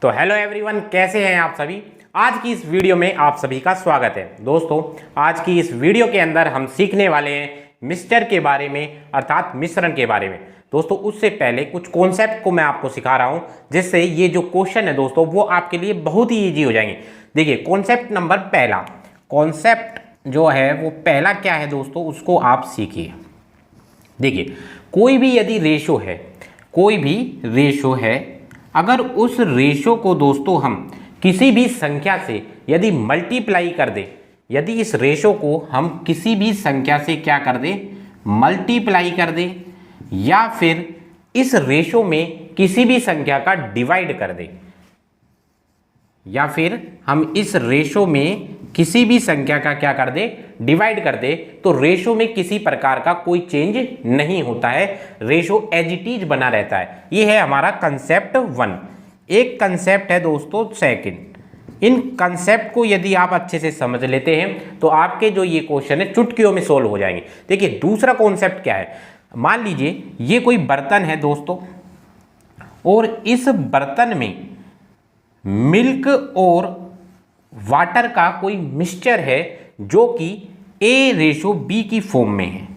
तो hello everyone, कैसे हैं आप सभी। आज की इस वीडियो में आप सभी का स्वागत है। दोस्तों, आज की इस वीडियो के अंदर हम सीखने वाले हैं मिक्सचर के बारे में, अर्थात मिश्रण के बारे में। दोस्तों, उससे पहले कुछ कॉन्सेप्ट को मैं आपको सिखा रहा हूं, जिससे ये जो क्वेश्चन है दोस्तों वो आपके लिए बहुत ही ईजी हो जाएंगे। देखिए, कॉन्सेप्ट नंबर पहला, कॉन्सेप्ट जो है वो पहला क्या है दोस्तों, उसको आप सीखिए। देखिए, कोई भी यदि रेशो है, कोई भी रेशो है, अगर उस रेशो को दोस्तों हम किसी भी संख्या से यदि मल्टीप्लाई कर दें, यदि इस रेशो को हम किसी भी संख्या से क्या कर दें, मल्टीप्लाई कर दें, या फिर इस रेशो में किसी भी संख्या का डिवाइड कर दें, या फिर हम इस रेशो में किसी भी संख्या का क्या कर दे, डिवाइड कर दे, तो रेशो में किसी प्रकार का कोई चेंज नहीं होता है, रेशो एज इट इज बना रहता है। ये है हमारा कंसेप्ट 1। एक कंसेप्ट है दोस्तों सेकंड। इन कंसेप्ट को यदि आप अच्छे से समझ लेते हैं तो आपके जो ये क्वेश्चन है चुटकियों में सोल्व हो जाएंगे। देखिए, दूसरा कॉन्सेप्ट क्या है, मान लीजिए ये कोई बर्तन है दोस्तों, और इस बर्तन में मिल्क और वाटर का कोई मिक्सचर है जो कि A/B की फॉर्म में है।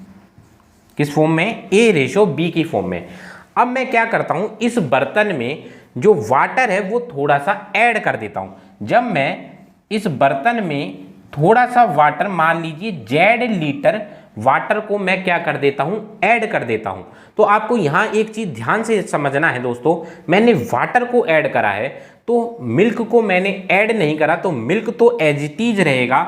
किस फॉर्म में? A/B की फॉर्म में। अब मैं क्या करता हूं, इस बर्तन में जो वाटर है वो थोड़ा सा ऐड कर देता हूं। जब मैं इस बर्तन में थोड़ा सा वाटर, मान लीजिए Z लीटर वाटर को मैं क्या कर देता हूं, ऐड कर देता हूं। तो आपको यहां एक चीज ध्यान से समझना है दोस्तों, मैंने वाटर को ऐड करा है तो मिल्क को मैंने ऐड नहीं करा, तो मिल्क तो एज इट इज रहेगा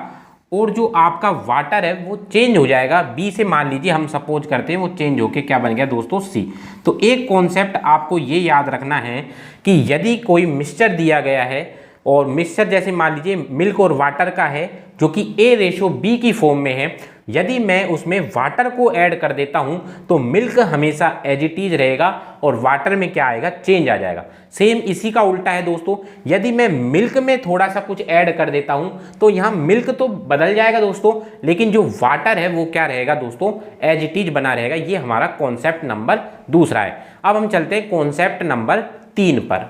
और जो आपका वाटर है वो चेंज हो जाएगा। बी से मान लीजिए हम सपोज करते हैं वो चेंज होके क्या बन गया दोस्तों, सी। तो एक कॉन्सेप्ट आपको ये याद रखना है कि यदि कोई मिक्सचर दिया गया है और मिक्सचर जैसे मान लीजिए मिल्क और वाटर का है जो कि A/B की फॉर्म में है, यदि मैं उसमें वाटर को ऐड कर देता हूं तो मिल्क हमेशा एज इट इज रहेगा और वाटर में क्या आएगा, चेंज आ जाएगा। सेम इसी का उल्टा है दोस्तों, यदि मैं मिल्क में थोड़ा सा कुछ ऐड कर देता हूं तो यहां मिल्क तो बदल जाएगा दोस्तों, लेकिन जो वाटर है वो क्या रहेगा दोस्तों, एज इट इज बना रहेगा। ये हमारा कॉन्सेप्ट नंबर दूसरा है। अब हम चलते हैं कॉन्सेप्ट नंबर 3 पर।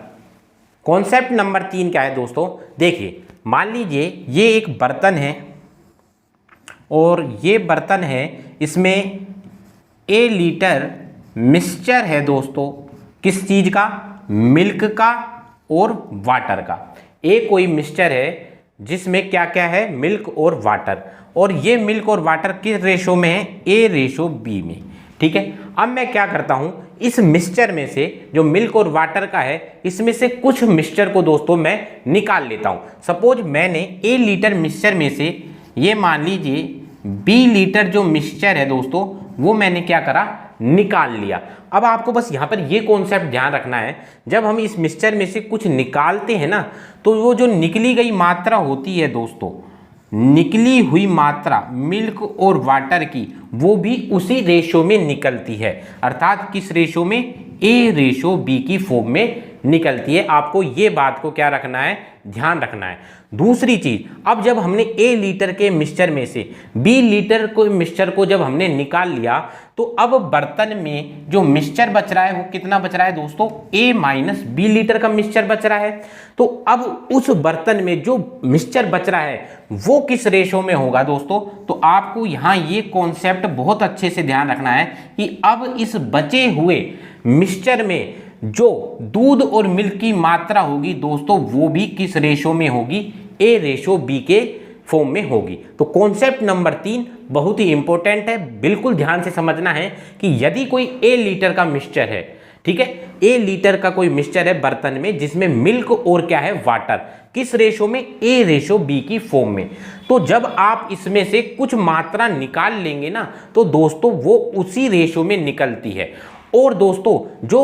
कॉन्सेप्ट नंबर 3 क्या है दोस्तों, देखिए, मान लीजिए ये एक बर्तन है और ये बर्तन है, इसमें A लीटर मिक्सचर है दोस्तों, किस चीज का, मिल्क का और वाटर का। एक कोई मिक्सचर है जिसमें क्या क्या है, मिल्क और वाटर, और ये मिल्क और वाटर किस रेशो में है, A/B में। ठीक है, अब मैं क्या करता हूं, इस मिक्सचर में से जो मिल्क और वाटर का है, इसमें से कुछ मिक्सचर को दोस्तों मैं निकाल लेता हूं। सपोज मैंने A लीटर मिक्सचर में से, ये मान लीजिए B लीटर जो मिक्सचर है दोस्तों, वो मैंने क्या करा, निकाल लिया। अब आपको बस यहाँ पर ये कॉन्सेप्ट ध्यान रखना है, जब हम इस मिक्सचर में से कुछ निकालते हैं ना, तो वो जो निकली गई मात्रा होती है दोस्तों, निकली हुई मात्रा मिल्क और वाटर की, वो भी उसी रेशो में निकलती है, अर्थात किस रेशो में, A/B की फॉर्म में निकलती है। आपको ये बात को क्या रखना है, ध्यान रखना है। दूसरी चीज, अब जब हमने A लीटर के मिक्सचर में से B लीटर को मिक्सचर को जब हमने निकाल लिया, तो अब बर्तन में जो मिक्सचर बच रहा है वो कितना बच रहा है दोस्तों, A-B लीटर का मिक्सचर बच रहा है। तो अब उस बर्तन में जो मिक्सचर बच रहा है वो किस रेशो में होगा दोस्तों, तो आपको यहाँ ये कॉन्सेप्ट बहुत अच्छे से ध्यान रखना है कि अब इस बचे हुए मिक्सचर में जो दूध और मिल्क की मात्रा होगी दोस्तों, वो भी किस रेशो में होगी, A/B के फॉर्म में होगी। तो कॉन्सेप्ट नंबर 3 बहुत ही इंपॉर्टेंट है, बिल्कुल ध्यान से समझना है कि यदि कोई A लीटर का मिक्सचर है, ठीक है, A लीटर का कोई मिक्सचर है बर्तन में जिसमें मिल्क और क्या है, वाटर, किस रेशो में, A/B की फॉर्म में, तो जब आप इसमें से कुछ मात्रा निकाल लेंगे ना, तो दोस्तों वो उसी रेशो में निकलती है। और दोस्तों जो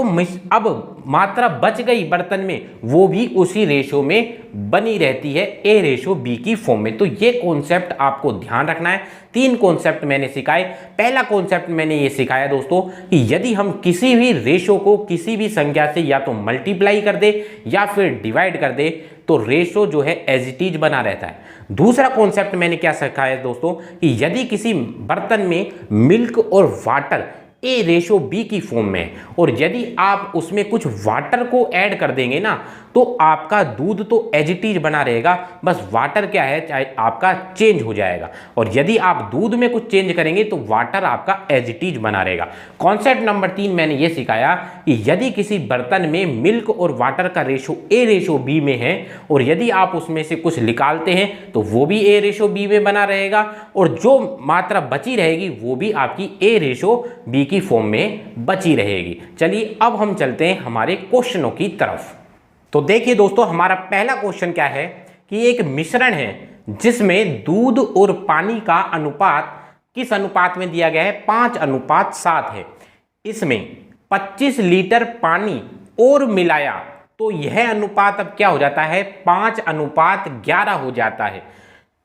अब मात्रा बच गई बर्तन में, वो भी उसी रेशो में बनी रहती है, A/B की फॉर्म में। तो ये कॉन्सेप्ट आपको ध्यान रखना है। 3 कॉन्सेप्ट मैंने सिखाए। पहला कॉन्सेप्ट मैंने ये सिखाया दोस्तों कि यदि हम किसी भी रेशो को किसी भी संख्या से या तो मल्टीप्लाई कर दे या फिर डिवाइड कर दे, तो रेशो जो है एज इट इज बना रहता है। दूसरा कॉन्सेप्ट मैंने क्या सिखाया दोस्तों कि यदि किसी बर्तन में मिल्क और वाटर A/B की फॉर्म में है, और यदि आप उसमें कुछ वाटर को ऐड कर देंगे ना तो आपका दूध तो एज इट इज बना रहेगा, बस वाटर क्या है चाहे आपका चेंज हो जाएगा। और यदि आप दूध में कुछ चेंज करेंगे तो वाटर आपका एज इट इज बना रहेगा। कॉन्सेप्ट नंबर 3 मैंने ये सिखाया कि यदि किसी बर्तन में मिल्क और वाटर का रेशो A/B में है और यदि आप उसमें से कुछ निकालते हैं तो वो भी A/B में बना रहेगा, और जो मात्रा बची रहेगी वो भी आपकी A/B की फॉर्म में बची रहेगी। चलिए अब हम चलते हैं हमारे क्वेश्चनों की तरफ। तो देखिए दोस्तों, हमारा पहला क्वेश्चन क्या है कि एक मिश्रण है जिसमें दूध और पानी का अनुपात किस अनुपात में दिया गया है, 5:7 है। इसमें 25 लीटर पानी और मिलाया तो यह अनुपात अब क्या हो जाता है, 5:11 हो जाता है।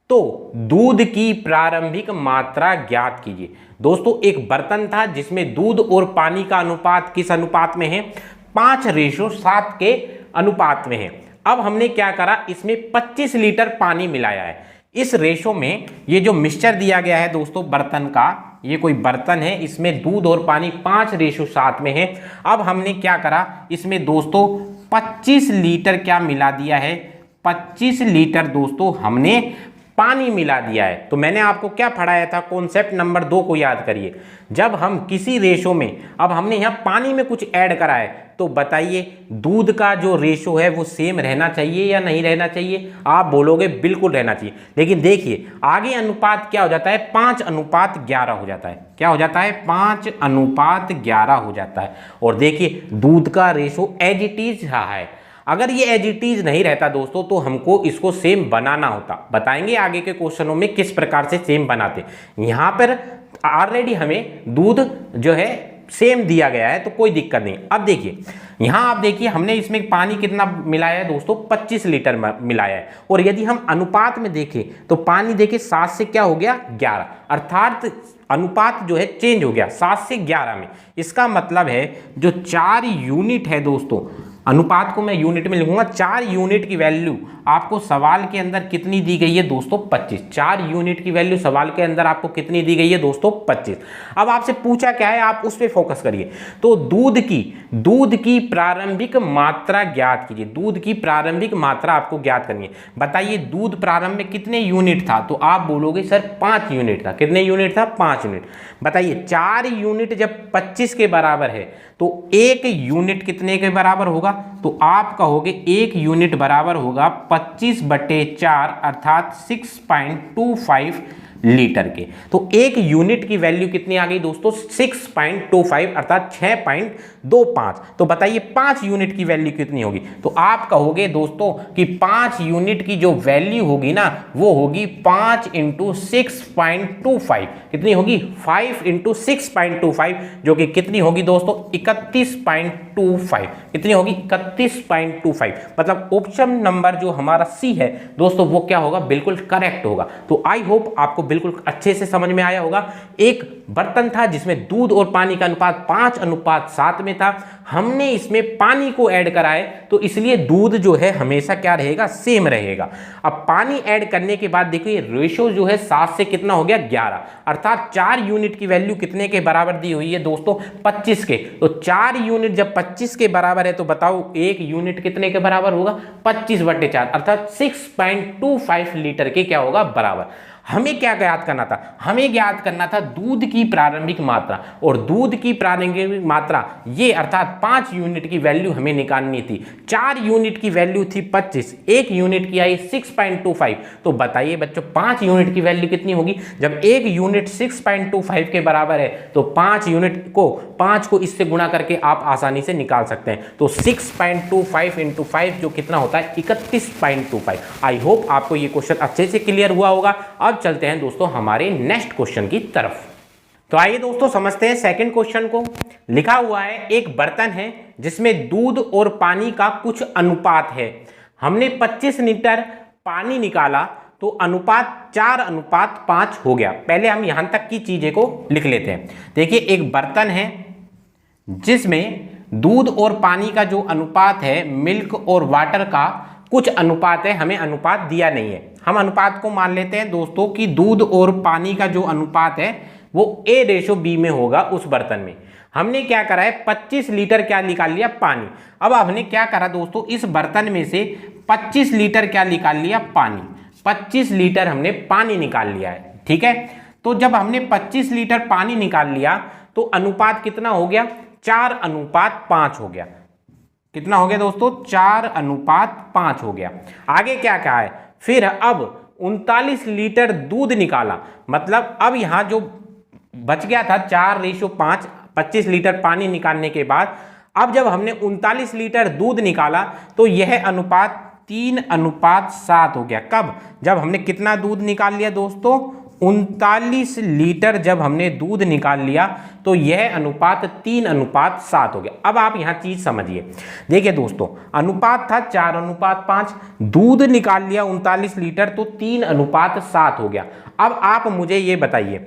तो दूध की प्रारंभिक मात्रा ज्ञात कीजिए। दोस्तों, एक बर्तन था जिसमें दूध और पानी का अनुपात किस अनुपात में है, 5:7 के अनुपात में है। अब हमने क्या करा, इसमें 25 लीटर पानी मिलाया है। इस रेशो में ये जो मिक्सचर दिया गया है दोस्तों बर्तन का, ये कोई बर्तन है, इसमें दूध और पानी 5:7 में है। अब हमने क्या करा, इसमें दोस्तों 25 लीटर क्या मिला दिया है, 25 लीटर दोस्तों हमने पानी मिला दिया है। तो मैंने आपको क्या पढ़ाया था, कॉन्सेप्ट नंबर 2 को याद करिए। जब हम किसी रेशो में, अब हमने यहाँ पानी में कुछ ऐड करा है, तो बताइए दूध का जो रेशो है वो सेम रहना चाहिए या नहीं रहना चाहिए। आप बोलोगे बिल्कुल रहना चाहिए, लेकिन देखिए आगे अनुपात क्या हो जाता है, 5:11 हो जाता है। क्या हो जाता है, 5:11 हो जाता है। और देखिए दूध का रेशो एज इट इज रहा है। अगर ये एज इट इज नहीं रहता दोस्तों तो हमको इसको सेम बनाना होता। बताएंगे आगे के क्वेश्चनों में किस प्रकार से सेम बनाते। यहाँ पर ऑलरेडी हमें दूध जो है सेम दिया गया है तो कोई दिक्कत नहीं। अब देखिए यहाँ आप देखिए हमने इसमें पानी कितना मिलाया है दोस्तों, 25 लीटर मिलाया है। और यदि हम अनुपात में देखें तो पानी देखिए 7 से क्या हो गया, 11, अर्थात अनुपात जो है चेंज हो गया 7 से 11 में। इसका मतलब है जो 4 यूनिट है दोस्तों, अनुपात को मैं यूनिट में लिखूंगा, 4 यूनिट की वैल्यू आपको सवाल के अंदर कितनी दी गई है दोस्तों, 25। 4 यूनिट की वैल्यू सवाल के अंदर आपको कितनी दी गई है दोस्तों, 25। अब आपसे पूछा क्या है, आप उस पर फोकस करिए। तो दूध की प्रारंभिक मात्रा ज्ञात कीजिए। दूध की प्रारंभिक मात्रा आपको ज्ञात करनी है। बताइए दूध प्रारंभ में कितने यूनिट था, तो आप बोलोगे सर 5 यूनिट था। कितने यूनिट था, 5 यूनिट। बताइए 4 यूनिट जब 25 के बराबर है तो 1 यूनिट कितने के बराबर होगा, तो आप कहोगे 1 यूनिट बराबर होगा 25/4 अर्थात 6.25 लीटर के। तो 1 यूनिट की वैल्यू कितनी आ गई दोस्तों, 6.25 अर्थात 6.25। तो बताइए 5 यूनिट की वैल्यू कितनी होगी, तो आप कहोगे दोस्तों कि 5 यूनिट की जो वैल्यू होगी ना वो होगी 5 × 6.25। कितनी होगी, 5 × 6.25, जो कि कितनी होगी दोस्तों, 31.25। कितनी होगी, 31.25। मतलब ऑप्शन नंबर जो हमारा सी है दोस्तों वो क्या होगा, बिल्कुल करेक्ट होगा। तो आई होप आपको बिल्कुल अच्छे से समझ में आया होगा। एक बर्तन था जिसमें दूध और पानी का अनुपात 5:7 में था। हमने इसमें पानी को ऐड करा है तो इसलिए दूध जो है हमेशा क्या रहेगा, सेम रहेगा। अब पानी ऐड करने के बाद देखिए रेशो जो है 7 से कितना हो गया, 11, अर्थात 4 यूनिट की वैल्यू कितने के बराबर दी हुई है दोस्तों, 25 के। तो 4 यूनिट जब 25 के बराबर है तो बताओ 1 यूनिट कितने के बराबर होगा, 25/4 अर्थात 6.25 लीटर के क्या होगा, बराबर। हमें क्या ज्ञात करना था, हमें ज्ञात करना था दूध की प्रारंभिक मात्रा। और दूध की प्रारंभिक मात्रा ये अर्थात 5 यूनिट की वैल्यू हमें निकालनी थी। 4 यूनिट की वैल्यू थी 25, 1 यूनिट की आई 6.25। तो बताइए बच्चों 5 यूनिट की वैल्यू कितनी होगी, जब 1 यूनिट 6.25 के बराबर है तो 5 यूनिट को 5 को इससे गुणा करके आप आसानी से निकाल सकते हैं। तो 6.25 × 5 जो कितना होता है, 31.25। आई होप आपको ये क्वेश्चन अच्छे से क्लियर हुआ होगा। अब चलते हैं दोस्तों हमारे नेक्स्ट क्वेश्चन की तरफ। तो आइए दोस्तों समझते हैं सेकंड क्वेश्चन को। लिखा हुआ है एक बर्तन है जिसमें दूध और पानी का कुछ अनुपात है। हमने 25 लीटर पानी निकाला तो अनुपात 4:5 हो गया। पहले हम यहां तक की चीजें को लिख लेते हैं। देखिए एक बर्तन है जिसमें दूध और पानी का जो अनुपात है, मिल्क और वाटर का कुछ अनुपात है, हमें अनुपात दिया नहीं है। हम अनुपात को मान लेते हैं दोस्तों कि दूध और पानी का जो अनुपात है वो A/B में होगा उस बर्तन में। हमने क्या करा है 25 लीटर क्या निकाल लिया पानी। अब हमने क्या करा दोस्तों, इस बर्तन में से 25 लीटर क्या निकाल लिया पानी, 25 लीटर हमने पानी निकाल लिया है, ठीक है। तो जब हमने 25 लीटर पानी निकाल लिया तो अनुपात कितना हो गया, 4:5 हो गया। कितना हो गया दोस्तों, 4:5 हो गया। आगे क्या कहा है, फिर अब 39 लीटर दूध निकाला, मतलब अब यहां जो बच गया था 4:5, 25 लीटर पानी निकालने के बाद अब जब हमने 39 लीटर दूध निकाला तो यह अनुपात 3:7 हो गया। कब, जब हमने कितना दूध निकाल लिया दोस्तों, 39 लीटर जब हमने दूध निकाल लिया तो यह अनुपात 3:7 हो गया। अब आप यहां चीज समझिए, देखिए दोस्तों, अनुपात था 4:5, दूध निकाल लिया 39 लीटर तो 3:7 हो गया। अब आप मुझे ये बताइए,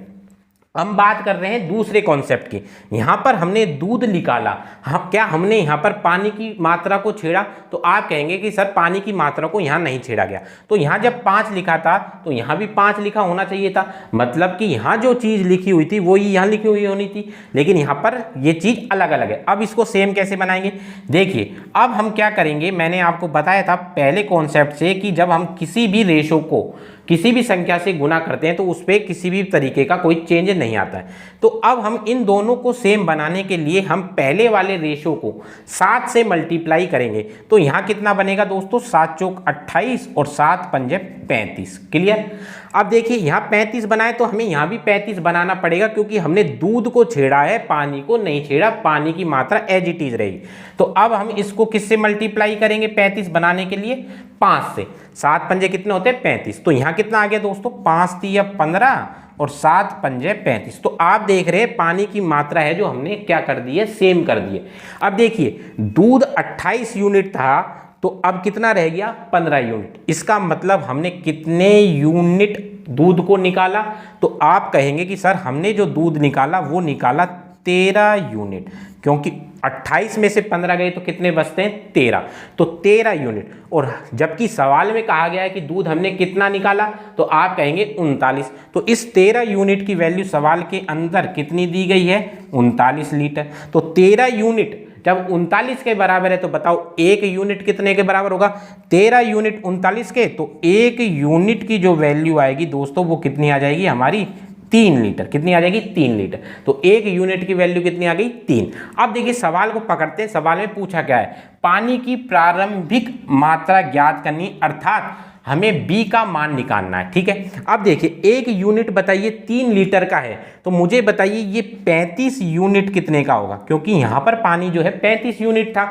हम बात कर रहे हैं दूसरे कॉन्सेप्ट की। यहां पर हमने दूध निकाला, क्या हमने यहां पर पानी की मात्रा को छेड़ा, तो आप कहेंगे कि सर पानी की मात्रा को यहां नहीं छेड़ा गया। तो यहां जब 5 लिखा था तो यहां भी 5 लिखा होना चाहिए था, मतलब कि यहां जो चीज लिखी हुई थी वो ही यहां लिखी हुई होनी थी, लेकिन यहां पर ये चीज अलग अलग है। अब इसको सेम कैसे बनाएंगे, देखिए अब हम क्या करेंगे, मैंने आपको बताया था पहले कॉन्सेप्ट से कि जब हम किसी भी रेशो को किसी भी संख्या से गुना करते हैं तो उस पर किसी भी तरीके का कोई चेंज नहीं आता है। तो अब हम इन दोनों को सेम बनाने के लिए हम पहले वाले रेशो को 7 से मल्टीप्लाई करेंगे। तो यहाँ कितना बनेगा दोस्तों, 7 चौक 28 और 7 पंजे 35। क्लियर। अब देखिए यहाँ 35 बनाए तो हमें यहाँ भी 35 बनाना पड़ेगा, क्योंकि हमने दूध को छेड़ा है, पानी को नहीं छेड़ा, पानी की मात्रा एज इट इज रहेगी। तो अब हम इसको किससे मल्टीप्लाई करेंगे 35 बनाने के लिए, 5 से। 7 पंजे कितने होते हैं 35, तो यहाँ कितना आ गया दोस्तों, 5 3 15 और 7 पंजे 35। तो आप देख रहे हैं पानी की मात्रा है जो हमने क्या कर दी है, सेम कर दी है। अब देखिए दूध 28 यूनिट था तो अब कितना रह गया, 15 यूनिट। इसका मतलब हमने कितने यूनिट दूध को निकाला, तो आप कहेंगे कि सर हमने जो दूध निकाला वो निकाला 13 यूनिट, क्योंकि 28 में से 15 गए तो कितने बचते हैं 13, तो 13 यूनिट। और जबकि सवाल में कहा गया है कि दूध हमने कितना निकाला, तो आप कहेंगे 39। तो इस 13 यूनिट की वैल्यू सवाल के अंदर कितनी दी गई है, 39 लीटर। तो 13 यूनिट जब 39 के बराबर है तो बताओ 1 यूनिट कितने के बराबर होगा, 13 यूनिट 39 के, तो 1 यूनिट की जो वैल्यू आएगी दोस्तों वो कितनी आ जाएगी हमारी, 3 लीटर। कितनी आ जाएगी, 3 लीटर। तो 1 यूनिट की वैल्यू कितनी आ गई, 3। अब देखिए सवाल को पकड़ते हैं, सवाल में पूछा क्या है, पानी की प्रारंभिक मात्रा ज्ञात करनी, अर्थात हमें B का मान निकालना है, ठीक है। अब देखिए 1 यूनिट बताइए 3 लीटर का है, तो मुझे बताइए ये 35 यूनिट कितने का होगा, क्योंकि यहां पर पानी जो है 35 यूनिट था।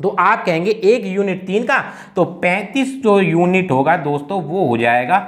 तो आप कहेंगे 1 यूनिट 3 का, तो 35 जो यूनिट होगा दोस्तों वो हो जाएगा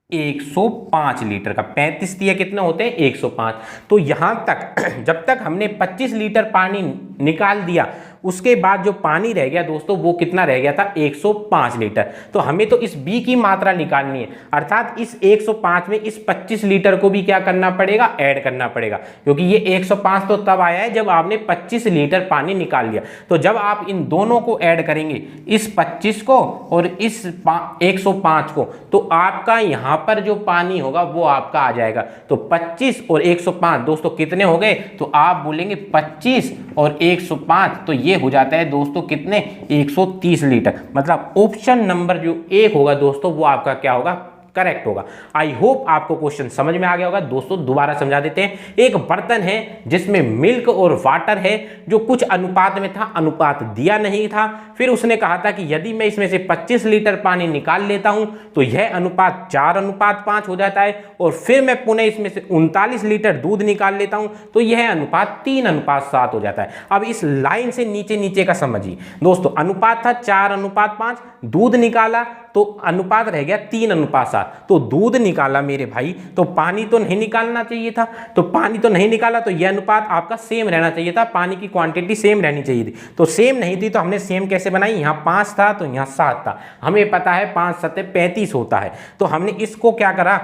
105 लीटर का। 35 दिया कितने होते हैं 105। तो यहां तक जब तक हमने 25 लीटर पानी निकाल दिया, उसके बाद जो पानी रह गया दोस्तों वो कितना रह गया था, 105 लीटर। तो हमें तो इस B की मात्रा निकालनी है, अर्थात इस 105 में इस 25 लीटर को भी क्या करना पड़ेगा, ऐड करना पड़ेगा, क्योंकि ये 105 तो तब आया है जब आपने 25 लीटर पानी निकाल लिया। तो जब आप इन दोनों को ऐड करेंगे, इस 25 को और इस 105 को, तो आपका यहां पर जो पानी होगा वो आपका आ जाएगा। तो 25 और 105 दोस्तों कितने हो गए, तो आप बोलेंगे 25 और 105, तो ये हो जाता है दोस्तों कितने, 130 लीटर। मतलब ऑप्शन नंबर जो 1 होगा दोस्तों वो आपका क्या होगा, करेक्ट होगा। आई होप आपको क्वेश्चन समझ में आ गया होगा। दोस्तों दोबारा समझा देते हैं, एक बर्तन है जिसमें मिल्क और वाटर है, जो कुछ अनुपात में था, अनुपात दिया नहीं था। फिर उसने कहा था कि यदि मैं इसमें से 25 लीटर पानी निकाल लेता हूं तो यह अनुपात 4:5 हो जाता है, और फिर मैं पुनः इसमें से 39 लीटर दूध निकाल लेता हूं तो यह अनुपात 3:7 हो जाता है। अब इस लाइन से नीचे नीचे का समझिए दोस्तों, अनुपात था 4:5, दूध निकाला तो अनुपात रह गया 3:7। तो दूध निकाला मेरे भाई, तो पानी तो नहीं निकालना चाहिए था, तो पानी तो नहीं निकाला, तो यह अनुपात आपका सेम रहना चाहिए था, पानी की क्वांटिटी सेम रहनी चाहिए थी। तो सेम नहीं थी तो हमने सेम कैसे बनाई, यहाँ 5 था तो यहाँ 7 था। हमें पता है 5 7 35 होता है, तो हमने इसको क्या करा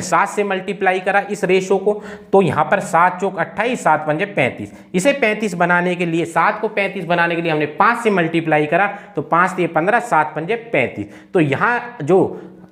7 से मल्टीप्लाई करा इस रेशो को। तो यहाँ पर 7 चौक 28, 7 पंजे 35। इसे 35 बनाने के लिए, 7 को 35 बनाने के लिए हमने 5 से मल्टीप्लाई करा, तो 5 3 15, 7 पंजे 35। तो यहाँ जो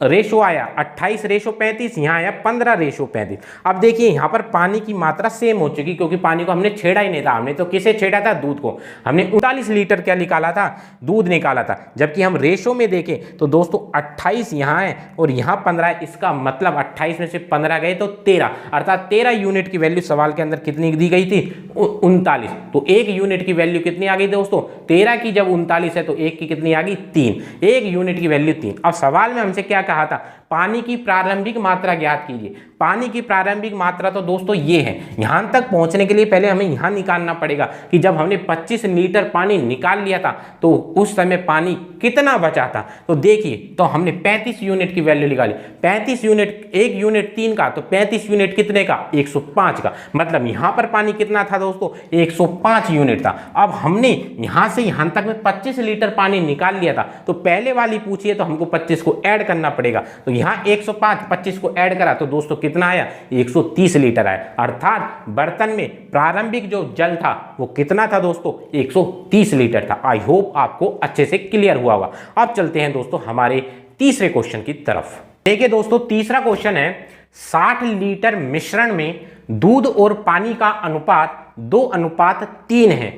रेशो आया 28:35, यहाँ आया 15:35। अब देखिए यहाँ पर पानी की मात्रा सेम हो चुकी, क्योंकि पानी को हमने छेड़ा ही नहीं था। हमने तो किसे छेड़ा था? दूध को। हमने 39 लीटर क्या निकाला था? दूध निकाला था। जबकि हम रेशो में देखें तो दोस्तों 28 यहाँ है और यहाँ 15 है। इसका मतलब 28 में से 15 गए तो 13, अर्थात 13 यूनिट की वैल्यू सवाल के अंदर कितनी दी गई थी? 39। तो 1 यूनिट की वैल्यू कितनी आ गई दोस्तों? 13 की जब 39 है तो 1 की कितनी आ गई? 3। 1 यूनिट की वैल्यू 3। अब सवाल में हमसे क्या कहा था? पानी की प्रारंभिक मात्रा ज्ञात कीजिए। पानी की प्रारंभिक मात्रा तो दोस्तों ये है। यहां तक पहुंचने के लिए पहले हमें यहां निकालना पड़ेगा कि जब हमने 25 लीटर पानी निकाल लिया था तो उस समय पानी कितना बचा था। तो देखिए, तो हमने 35 यूनिट की वैल्यू निकाली। 35 यूनिट, 1 यूनिट 3 का, तो 35 यूनिट कितने का? 105 का। मतलब यहां पर पानी कितना था दोस्तों? 105 यूनिट था। अब हमने यहां से यहां तक में 25 लीटर पानी निकाल लिया था, तो पहले वाली पूछिए तो हमको 25 को ऐड करना पड़ेगा। तो यहाँ 105, 25 को ऐड करा तो दोस्तों कितना आया? 130 लीटर आया। अर्थात बर्तन में प्रारंभिक जो जल था वो कितना था दोस्तों? 130 लीटर था। आई होप आपको अच्छे से क्लियर हुआ होगा। अब चलते हैं दोस्तों हमारे तीसरे क्वेश्चन की तरफ। देखिए दोस्तों, तीसरा क्वेश्चन है 60 लीटर मिश्रण में दूध और पानी का अनुपात 2:3 है।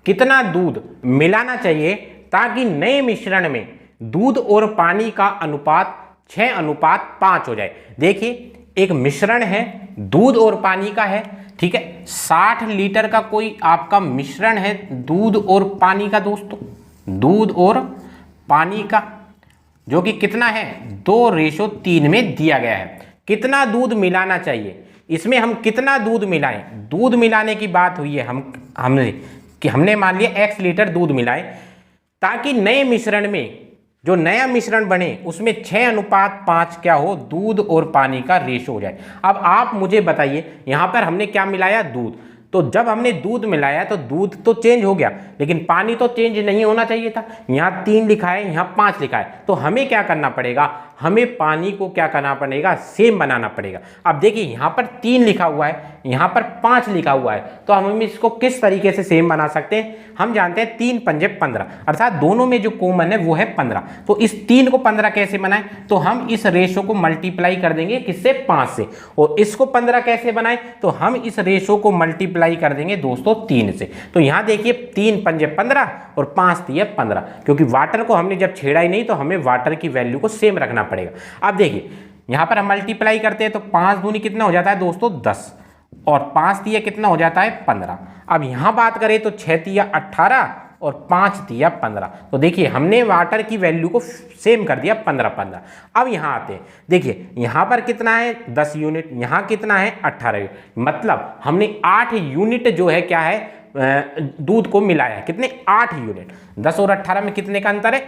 कितना दूध मिलाना चाहिए ताकि नए मिश्रण में दूध और पानी का अनुपात 6:5 हो जाए? देखिए, एक मिश्रण है, दूध और पानी का है, ठीक है। 60 लीटर का कोई आपका मिश्रण है दूध और पानी का दोस्तों, दूध और पानी का, जो कि कितना है? 2:3 में दिया गया है। कितना दूध मिलाना चाहिए? इसमें हम कितना दूध मिलाएं? दूध मिलाने की बात हुई है हमने मान लिया x लीटर दूध मिलाए ताकि नए मिश्रण में, जो नया मिश्रण बने उसमें 6:5 क्या हो? दूध और पानी का रेशो हो जाए। अब आप मुझे बताइए, यहां पर हमने क्या मिलाया? दूध। तो जब हमने दूध मिलाया तो दूध तो चेंज हो गया, लेकिन पानी तो चेंज नहीं होना चाहिए था। यहाँ 3 लिखा है, यहाँ 5 लिखा है, तो हमें क्या करना पड़ेगा? हमें पानी को क्या करना पड़ेगा? सेम बनाना पड़ेगा। अब देखिए, यहाँ पर 3 लिखा हुआ है, यहाँ पर 5 लिखा हुआ है, तो हम इसको किस तरीके से सेम बना सकते हैं? हम जानते हैं 3 पंजे 15, अर्थात दोनों में जो कॉमन है वो है 15। तो इस 3 को 15 कैसे बनाएं? तो हम इस रेशो को मल्टीप्लाई कर देंगे किससे? 5 से। और इसको 15 कैसे बनाएं? तो हम इस रेशो को मल्टीप्लाई कर देंगे दोस्तों 3 से। तो यहाँ देखिए, 3 पंजे 15 और 5 दिए 15, क्योंकि वाटर को हमने जब छेड़ा ही नहीं तो हमें वाटर की वैल्यू को सेम रखना पड़ेगा। अब देखिए, यहाँ पर हम मल्टीप्लाई करते हैं तो 5 दूनी कितना हो जाता है दोस्तों? 10, और 5 दिया कितना हो जाता है? 15। अब यहाँ बात करें तो 6 दिया 18 और 5 दिया 15। तो देखिए, हमने वाटर की वैल्यू को सेम कर दिया 15-15। अब यहाँ आते हैं, देखिए यहाँ पर कितना है? 10 यूनिट, यहाँ कितना है? 18 यूनिट। मतलब हमने 8 यूनिट जो है क्या है? दूध को मिलाया। कितने? 8 यूनिट। 10 और 18 में कितने का अंतर है?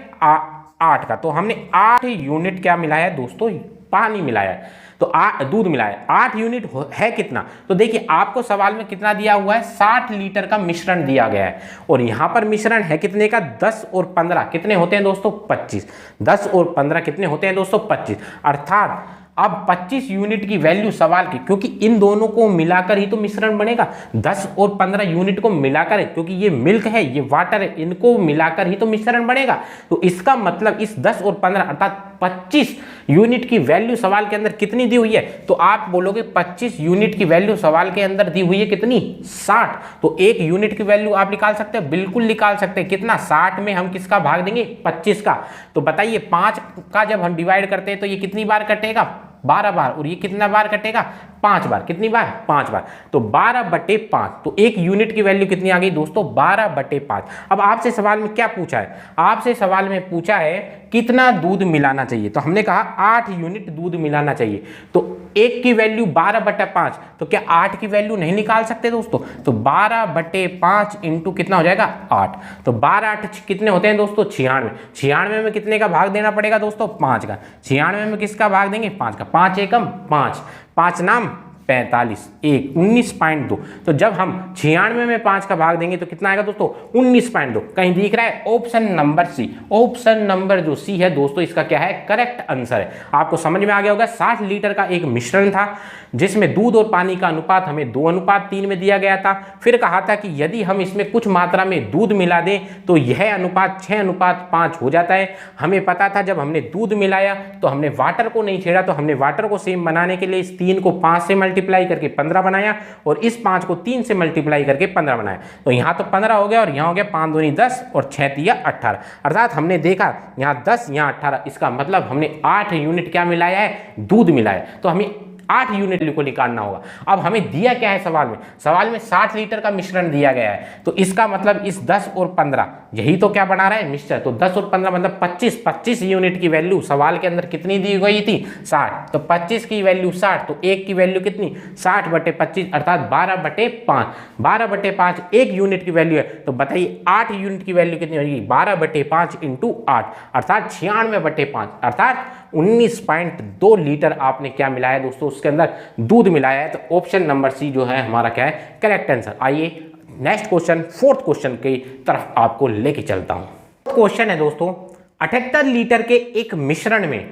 8 का। तो हमने 8 यूनिट क्या मिलाया है दोस्तों? पानी मिलाया है। तो दूध मिलाया। 8 यूनिट है कितना? तो देखिए, आपको सवाल में कितना दिया हुआ है? 60 लीटर का मिश्रण दिया गया है, और यहां पर मिश्रण है कितने का? 10 और 15 कितने होते हैं दोस्तों? 25। 10 और 15 कितने होते हैं दोस्तों? 25। अर्थात अब 25 यूनिट की वैल्यू सवाल की, क्योंकि इन दोनों को मिलाकर ही तो मिश्रण बनेगा। 10 और 15 यूनिट को मिलाकर, क्योंकि ये मिल्क है, ये वाटर है, इनको मिलाकर ही तो मिश्रण बनेगा। तो इसका मतलब इस 10 और 15 अर्थात 25 यूनिट की वैल्यू सवाल के अंदर कितनी दी हुई है? तो आप बोलोगे 25 यूनिट की वैल्यू सवाल के अंदर दी हुई है कितनी? 60। तो 1 यूनिट की वैल्यू आप निकाल सकते हैं, बिल्कुल निकाल सकते हैं। कितना? 60 में हम किसका भाग देंगे? 25 का। तो बताइए, 5 का जब हम डिवाइड करते हैं तो ये कितनी बार कटेगा? 12 बार। और ये कितना बार कटेगा? 5 बार। कितनी बार? 5 बार। तो 12/5। तो 1 यूनिट की वैल्यू कितनी आ गई दोस्तों? 12/5। अब आपसे सवाल में क्या पूछा है? आपसे सवाल में पूछा है कितना दूध मिलाना चाहिए। तो हमने कहा 8 यूनिट दूध मिलाना चाहिए। तो 1 की वैल्यू 12/5, तो क्या 8 की वैल्यू नहीं निकाल सकते दोस्तों? तो 12/5 इंटू कितना हो जाएगा? 8। तो 12/8 कितने होते हैं दोस्तों? 96। 96 में कितने का भाग देना पड़ेगा दोस्तों? 5 का। 96 में किसका भाग देंगे? 5 का। 5 एकम 5, 5 नाम 45, 19.2। तो जब हम 96 में 5 का भाग देंगे तो कितना आएगा दोस्तों? 19.2। कहीं दिख रहा है? Option number C, option number जो सी है दोस्तों, इसका क्या है? करेक्ट आंसर है। आपको समझ में आ गया होगा। 60 लीटर का एक मिश्रण था जिसमें दूध और पानी का अनुपात हमें 2:3 में दिया गया था। फिर कहा था कि यदि हम इसमें कुछ मात्रा में दूध मिला दें तो यह अनुपात 6:5 हो जाता है। हमें पता था जब हमने दूध मिलाया तो हमने वाटर को नहीं छेड़ा, तो हमने वाटर को सेम बनाने के लिए इस 3 को 5 से मल्टीप्लाई करके 15 बनाया और इस 5 को 3 से मल्टीप्लाई करके 15 बनाया। तो यहाँ तो 15 हो गया और यहाँ हो गया 5 दूनी 10 और 6 तिया 18। अर्थात हमने देखा यहाँ 10 यहाँ 18, इसका मतलब हमने 8 यूनिट क्या मिलाया है? दूध मिलाया। तो हमें 8 यूनिट को निकालना होगा। अब हमें दिया क्या है सवाल में? सवाल में 60 लीटर का मिश्रण दिया गया है। तो इसका मतलब इस 10 और 15 यही तो क्या बना रहा है? मिक्सचर। तो 10 और 15 मतलब 25 यूनिट की वैल्यू सवाल के अंदर कितनी दी गई थी? 60। तो 25 की वैल्यू 60, तो 1 की वैल्यू कितनी? 60/25 अर्थात 12/5। 12/5 1 यूनिट की वैल्यू है। तो बताइए 8 यूनिट की वैल्यू कितनी होगी? 12/5 × 8 अर्थात 96/5 अर्थात 19.2 लीटर आपने क्या मिलाया दोस्तों? उसके अंदर दूध मिलाया है। तो ऑप्शन नंबर सी जो है हमारा क्या है? Correct answer. आइए नेक्स्ट क्वेश्चन, फोर्थ क्वेश्चन की तरफ आपको लेके चलता हूं। क्वेश्चन है दोस्तों, 78 लीटर के एक मिश्रण में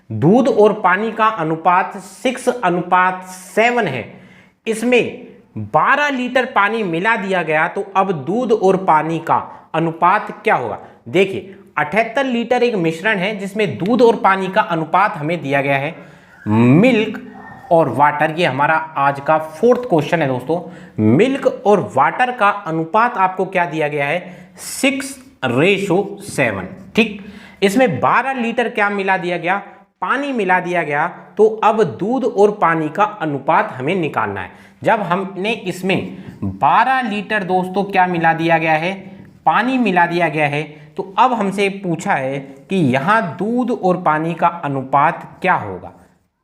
दूध और पानी का अनुपात 6:7 है। इसमें 12 लीटर पानी मिला दिया गया, तो अब दूध और पानी का अनुपात क्या होगा? देखिए 78 लीटर एक मिश्रण है जिसमें दूध और पानी का अनुपात हमें दिया गया है। मिल्क और वाटर, ये हमारा आज का फोर्थ क्वेश्चन है दोस्तों। मिल्क और वाटर का अनुपात आपको क्या दिया गया है? 6:7। ठीक, इसमें 12 लीटर क्या मिला दिया गया? पानी मिला दिया गया। तो अब दूध और पानी का अनुपात हमें निकालना है। जब हमने इसमें 12 लीटर दोस्तों क्या मिला दिया गया है? पानी मिला दिया गया है। तो अब हमसे पूछा है कि यहाँ दूध और पानी का अनुपात क्या होगा?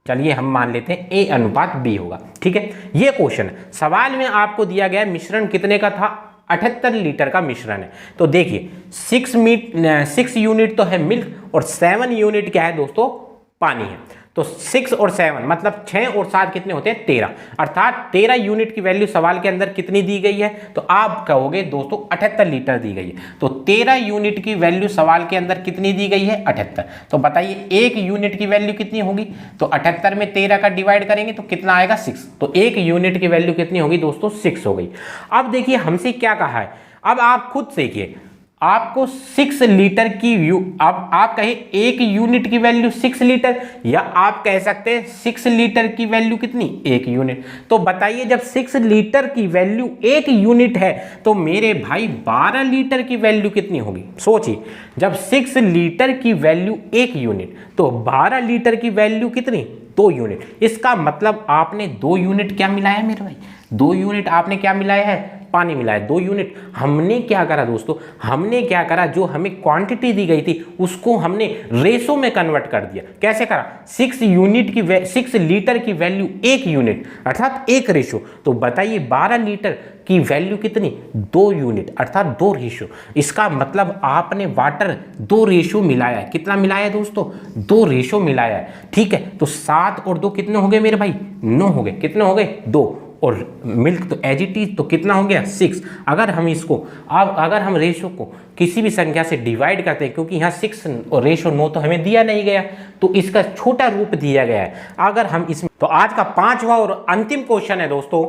चलिए हम मान लेते हैं A/B होगा। ठीक है, ये क्वेश्चन है। सवाल में आपको दिया गया मिश्रण कितने का था? 78 लीटर का मिश्रण है। तो देखिए 6 यूनिट तो है मिल्क और 7 यूनिट क्या है दोस्तों? पानी है। तो 6 और 7 मतलब 6 और 7 कितने होते हैं? 13। अर्थात 13 यूनिट की वैल्यू सवाल के अंदर कितनी दी गई है? तो आप कहोगे दोस्तों 78 लीटर दी गई है। तो 13 यूनिट की वैल्यू सवाल के अंदर कितनी दी गई है? 78। तो बताइए 1 यूनिट की वैल्यू कितनी होगी? तो 78 में 13 का डिवाइड करेंगे तो कितना आएगा? 6। तो 1 यूनिट की वैल्यू कितनी होगी दोस्तों? 6 हो गई। अब देखिए हमसे क्या कहा है, अब आप खुद देखिए, आपको 6 लीटर की अब आप कहें 1 यूनिट की वैल्यू 6 लीटर, या आप कह सकते हैं 6 लीटर की वैल्यू कितनी? 1 यूनिट। तो बताइए जब 6 लीटर की वैल्यू 1 यूनिट है तो मेरे भाई 12 लीटर की वैल्यू कितनी होगी? सोचिए, जब 6 लीटर की वैल्यू 1 यूनिट तो 12 लीटर की वैल्यू कितनी? 2 यूनिट। इसका मतलब आपने 2 यूनिट क्या मिलाया मेरे भाई? 2 यूनिट आपने क्या मिलाया है? पानी मिलाया। 2 यूनिट। हमने क्या करा दोस्तों? हमने क्या करा, जो हमें क्वांटिटी दी गई थी उसको हमने रेशो में कन्वर्ट कर दिया। कैसे करा? 6 लीटर की वैल्यू 1 यूनिट अर्थात 1 रेशो। तो बताइए 12 लीटर की वैल्यू कितनी? 2 यूनिट अर्थात 2 रेशो। इसका मतलब आपने वाटर 2 रेशो मिलाया है। कितना मिलाया है दोस्तों? 2 रेशो मिलाया है। ठीक है, तो 7 और 2 कितने हो गए मेरे भाई? 9 हो गए। कितने हो गए? 2। और मिल्क तो एज इट इज, तो कितना हो गया? 6। अगर हम इसको अगर हम रेशो को किसी भी संख्या से डिवाइड करते हैं, क्योंकि यहाँ 6 और रेशो 9 तो हमें दिया नहीं गया, तो इसका छोटा रूप दिया गया है। अगर हम इसमें, तो आज का 5वां और अंतिम क्वेश्चन है दोस्तों,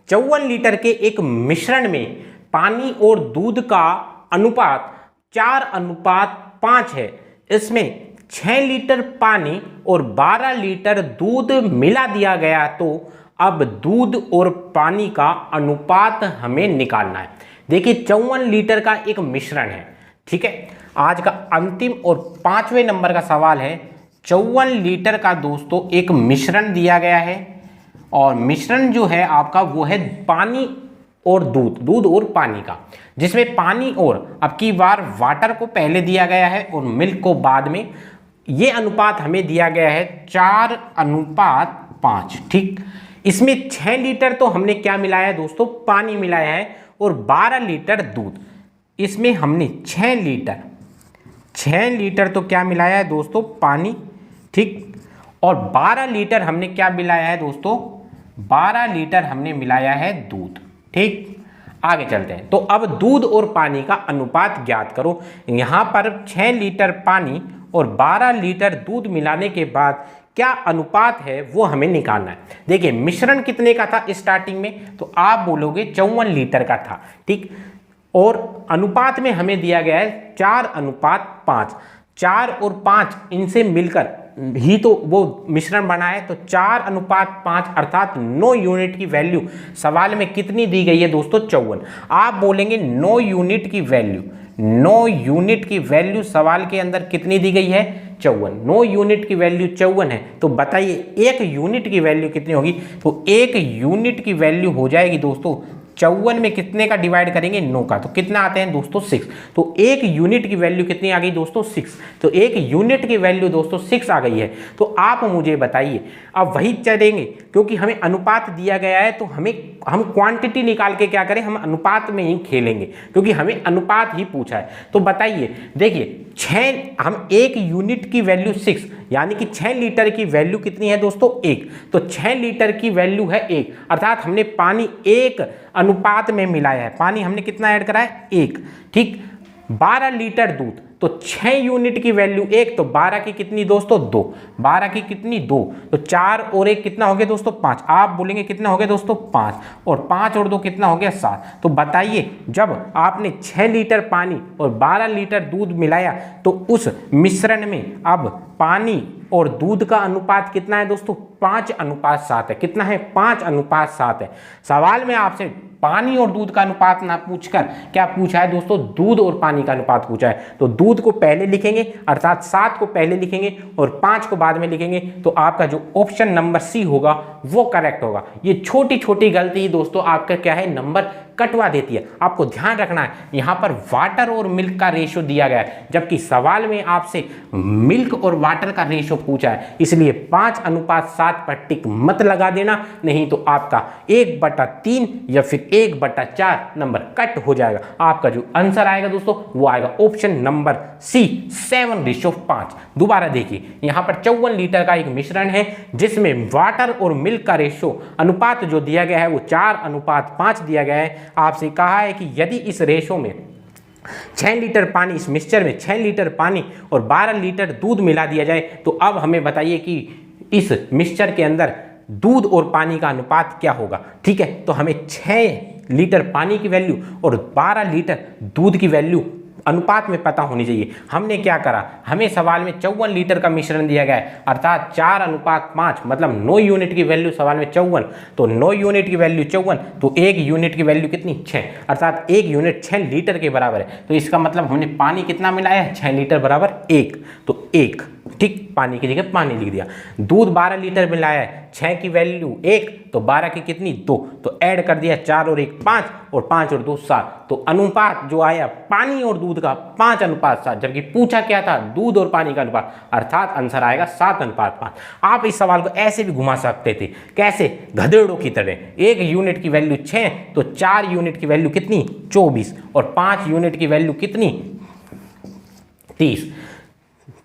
54 लीटर के एक मिश्रण में पानी और दूध का अनुपात 4:5 है। इसमें 6 लीटर पानी और 12 लीटर दूध मिला दिया गया। तो अब दूध और पानी का अनुपात हमें निकालना है। देखिए 54 लीटर का एक मिश्रण है। ठीक है, आज का अंतिम और 5वें नंबर का सवाल है। 54 लीटर का दोस्तों एक मिश्रण दिया गया है और मिश्रण जो है आपका वो है पानी और दूध और पानी का, जिसमें पानी और अब की बार वाटर को पहले दिया गया है और मिल्क को बाद में। ये अनुपात हमें दिया गया है 4:5। ठीक, इसमें 6 लीटर तो हमने क्या मिलाया है दोस्तों? पानी मिलाया है और 12 लीटर दूध। इसमें हमने 6 लीटर तो क्या मिलाया है दोस्तों? पानी। ठीक, और 12 लीटर हमने क्या मिलाया है दोस्तों? 12 लीटर हमने मिलाया है दूध। ठीक, आगे चलते हैं। तो अब दूध और पानी का अनुपात ज्ञात करो। यहाँ पर 6 लीटर पानी और 12 लीटर दूध मिलाने के बाद क्या अनुपात है वो हमें निकालना है। देखिए मिश्रण कितने का था स्टार्टिंग में, तो आप बोलोगे 54 लीटर का था। ठीक, और अनुपात में हमें दिया गया है 4:5। 4 और 5 इनसे मिलकर ही तो वो मिश्रण बना है, तो 4:5 अर्थात 9 यूनिट की वैल्यू सवाल में कितनी दी गई है दोस्तों? 54। आप बोलेंगे 9 यूनिट की वैल्यू, 9 यूनिट की वैल्यू सवाल के अंदर कितनी दी गई है? 54। 9 यूनिट की वैल्यू 54 है, तो बताइए 1 यूनिट की वैल्यू कितनी होगी? तो 1 यूनिट की वैल्यू हो जाएगी दोस्तों 54 में कितने का डिवाइड करेंगे? 9 का, तो कितना आते हैं दोस्तों? 6। तो 1 यूनिट की वैल्यू कितनी आ गई दोस्तों? 6। तो 1 यूनिट की वैल्यू दोस्तों 6 आ गई है। तो आप मुझे बताइए, अब वही चलेंगे क्योंकि हमें अनुपात दिया गया है, तो हम क्वांटिटी निकाल के क्या करें? हम अनुपात में ही खेलेंगे क्योंकि हमें अनुपात ही पूछा है। तो बताइए, देखिए 1 यूनिट की वैल्यू 6, यानी कि 6 लीटर की वैल्यू कितनी है दोस्तों? 1। तो 6 लीटर की वैल्यू है 1, अर्थात हमने पानी 1 अनुपात में मिलाया है। पानी हमने कितना ऐड करा है? 1। ठीक, 12 लीटर दूध, तो 6 यूनिट की वैल्यू 1, तो 12 की कितनी दोस्तों? 2। 12 की कितनी? 2। तो 4 और 1 कितना हो गया दोस्तों? 5। आप बोलेंगे कितना हो गया दोस्तों? 5। और 5 और 2 कितना हो गया? 7। तो बताइए जब आपने 6 लीटर पानी और 12 लीटर दूध मिलाया, तो उस मिश्रण में अब पानी और दूध का अनुपात कितना है दोस्तों? 5:7 है। कितना है? 5:7 है। सवाल में आपसे पानी और दूध का अनुपात ना पूछकर क्या पूछा है दोस्तों? दूध और पानी का अनुपात पूछा है। तो दूध को पहले लिखेंगे, अर्थात 7 को पहले लिखेंगे और 5 को बाद में लिखेंगे, तो आपका जो ऑप्शन नंबर सी होगा वो करेक्ट होगा। ये छोटी छोटी गलती ही दोस्तों आपका क्या है? नंबर कटवा देती है। आपको ध्यान रखना है, यहाँ पर वाटर और मिल्क का रेशो दिया गया है, जबकि सवाल में आपसे मिल्क और वाटर का रेशो पूछा है, इसलिए 5:7 पर टिक मत लगा देना, नहीं तो आपका 1/3 या फिर 1/4 नंबर कट हो जाएगा। आपका जो आंसर आएगा दोस्तों वो आएगा ऑप्शन नंबर सी, 7:5। दोबारा देखिए, यहाँ पर 54 लीटर का एक मिश्रण है जिसमें वाटर और मिल्क का रेशो अनुपात जो दिया गया है वो 4:5 दिया गया है। आपसे कहा है कि यदि इस रेशो में 6 लीटर पानी, इस मिक्सचर में 6 लीटर पानी और 12 लीटर दूध मिला दिया जाए, तो अब हमें बताइए कि इस मिक्सचर के अंदर दूध और पानी का अनुपात क्या होगा। ठीक है, तो हमें 6 लीटर पानी की वैल्यू और 12 लीटर दूध की वैल्यू अनुपात में पता होनी चाहिए। हमने क्या करा, हमें सवाल में 54 लीटर का मिश्रण दिया गया है, अर्थात 4:5 मतलब 9 यूनिट की वैल्यू सवाल में 54, तो 9 यूनिट की वैल्यू 54, तो 1 यूनिट की वैल्यू कितनी? 6, अर्थात 1 यूनिट 6 लीटर के बराबर है। तो इसका मतलब हमने पानी कितना मिलाया है? 6 लीटर बराबर 1, तो 1। ठीक, पानी की जगह पानी लिख दिया। दूध 12 लीटर मिलाया है, 6 की वैल्यू 1, तो 12 की कितनी? 2, तो ऐड कर दिया 4 और 1 5 और 5 और 2 7, तो अनुपात जो आया पानी और दूध का 5:7, जबकि पूछा क्या था? दूध और पानी का अनुपात, अर्थात आंसर आएगा 7:5। आप इस सवाल को ऐसे भी घुमा सकते थे, कैसे? गधेड़ों की तरह। 1 यूनिट की वैल्यू 6, तो 4 यूनिट की वैल्यू कितनी? 24, और 5 यूनिट की वैल्यू कितनी? 30।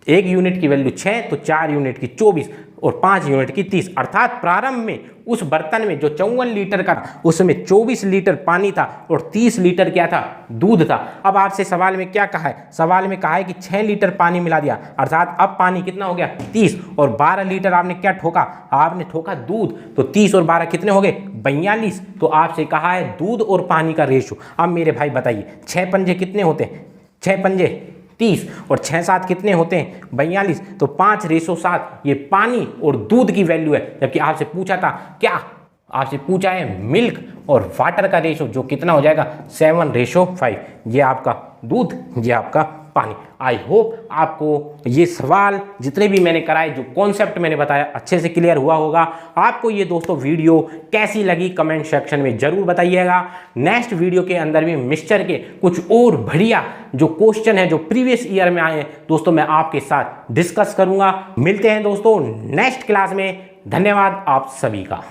1 यूनिट की वैल्यू 6, तो 4 यूनिट की 24 और 5 यूनिट की 30, अर्थात प्रारंभ में उस बर्तन में जो 54 लीटर का उसमें 24 लीटर पानी था और 30 लीटर क्या था? दूध था। अब आपसे सवाल में क्या कहा है? सवाल में कहा है कि 6 लीटर पानी मिला दिया, अर्थात अब पानी कितना हो गया? 30, और 12 लीटर आपने क्या ठोका? आपने ठोका दूध, तो 30 और 12 कितने हो गए? 42। तो आपसे कहा है दूध और पानी का रेशो। अब मेरे भाई बताइए, 6 पंजे कितने होते हैं? 6 पंजे 30 और 6 7 कितने होते हैं? 42, तो 5:7 ये पानी और दूध की वैल्यू है। जबकि आपसे पूछा था क्या? आपसे पूछा है मिल्क और वाटर का रेशो, जो कितना हो जाएगा? 7:5। ये आपका दूध, ये आपका पानी। आई होप आपको ये सवाल जितने भी मैंने कराए, जो कॉन्सेप्ट मैंने बताया, अच्छे से क्लियर हुआ होगा। आपको ये दोस्तों वीडियो कैसी लगी कमेंट सेक्शन में जरूर बताइएगा। नेक्स्ट वीडियो के अंदर भी मिक्सचर के कुछ और बढ़िया जो क्वेश्चन है जो प्रीवियस ईयर में आए हैं दोस्तों, मैं आपके साथ डिस्कस करूंगा। मिलते हैं दोस्तों नेक्स्ट क्लास में। धन्यवाद आप सभी का।